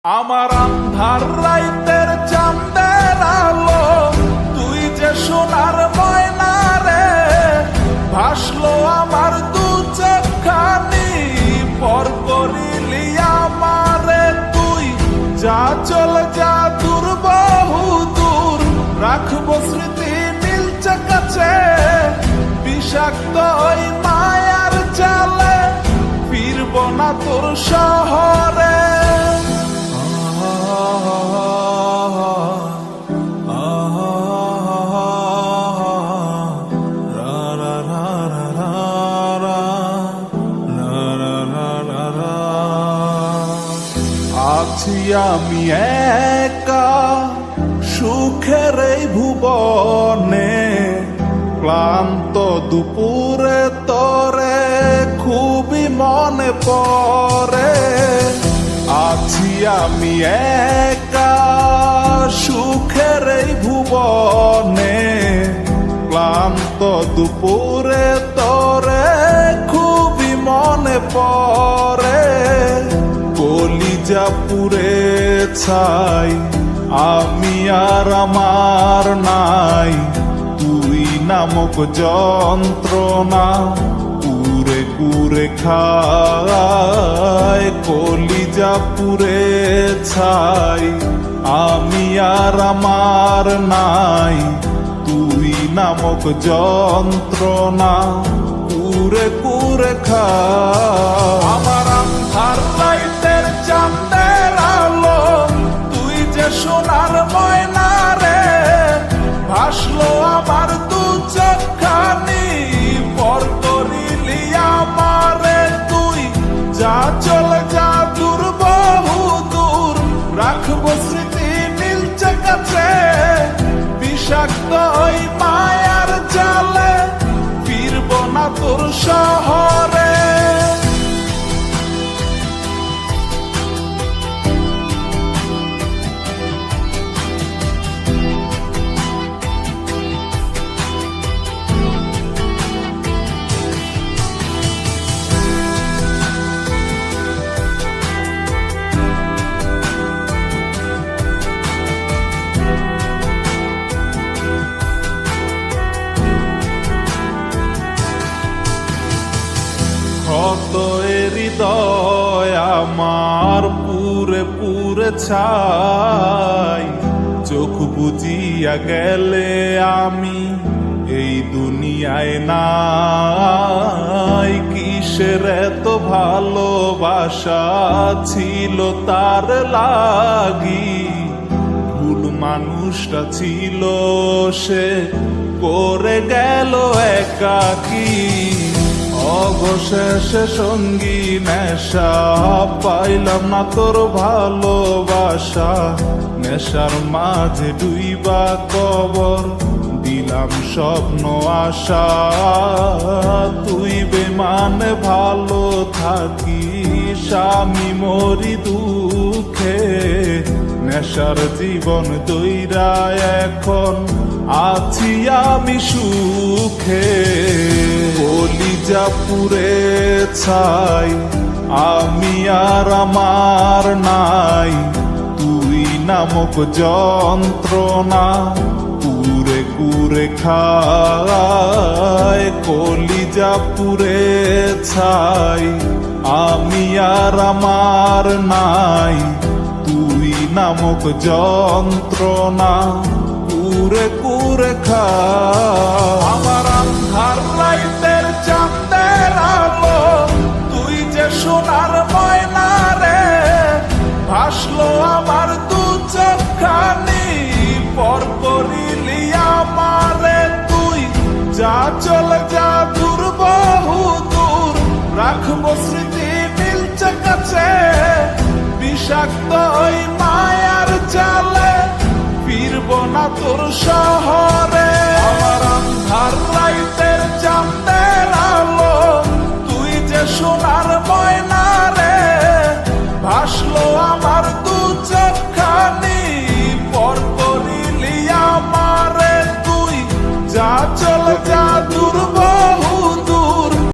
আমার আন্ধার রাইতের চাঁদের আলো, তুই যে সোনার ময়না রে, ভাসলো আমার দু চোখখানি, পর করিলি আমারে তুই। যা চলে যা দূর বহু দূর, রাখবো স্মৃতি মিলছে কাছে, বিষাক্ত ওই মায়ার জালে, ফিরব না তোর শহরে। আছি আমি একা সুখের এই ভুবনে, ক্লান্ত দুপুরে তোরে খুবই মনে পড়ে। আছি আমি একা সুখের এই ভুবনে, ক্লান্ত দুপুরে তোরে খুবই মনে পড়ে। কলিজা পুড়ে ছাই, আমি আর আমার নাই, তুই নামক যন্ত্রণা কুরে কুরে খায়। কলিজা পুড়ে ছাই, আমি আর আমার নাই, তুই নামক যন্ত্রণা কুরে কুরে খায়। আমার আন্ধার রাইতের চাঁদের আলো, তুই যে সোনার ময়না রে, ভাসলো আমার দু চোখখানি, পর করিলি আমারে তুই। যা চলে যা দূর বহু দূর, রাখবো স্মৃতি মিলছে কাছে, বিষাক্ত ওই মায়ার জালে, ফিরব না তোর শহরে। কত হৃদয় আমার পুরে পুরে ছাই, চোখ বুজিয়া গেলে আমি এই দুনিয়ায় নাই। কিসের এত ভালোবাসা ছিল তার লাগি, ভুল মানুষটা ছিল সে, করে গেল একাকী। অবশেষে সঙ্গী নেশা, পাইলাম না তোর ভালোবাসা, নেশার মাঝে ডুইবা কবর দিলাম স্বপ্ন আশা। তুই বেমানে ভালো থাকিস, আমি মরি দুঃখে, নেশার জীবন দইরা এখন আছি আমি সুখে। কলিজা পুড়ে ছাই, আমি আর আমার নাই, তুই নামক যন্ত্রণা কুরে কুরে খায়। কলিজা পুড়ে ছাই, আমি আর আমার নাই, তুই নামক যন্ত্রণা কুরে কুরে খায়। আমার আন্ধার রাইতের চাঁদের আলো, তুই যে সোনার ময়না রে, ভাসলো আমার দু চোখখানি, পর করিলি আমারে তুই। যা চলে যা দূর বহু দূর, রাখবো স্মৃতি মিলছে কাছে, বিষাক্ত ওই মায়ার জালে, ফিরব না তোর শহরে। আমার আন্ধার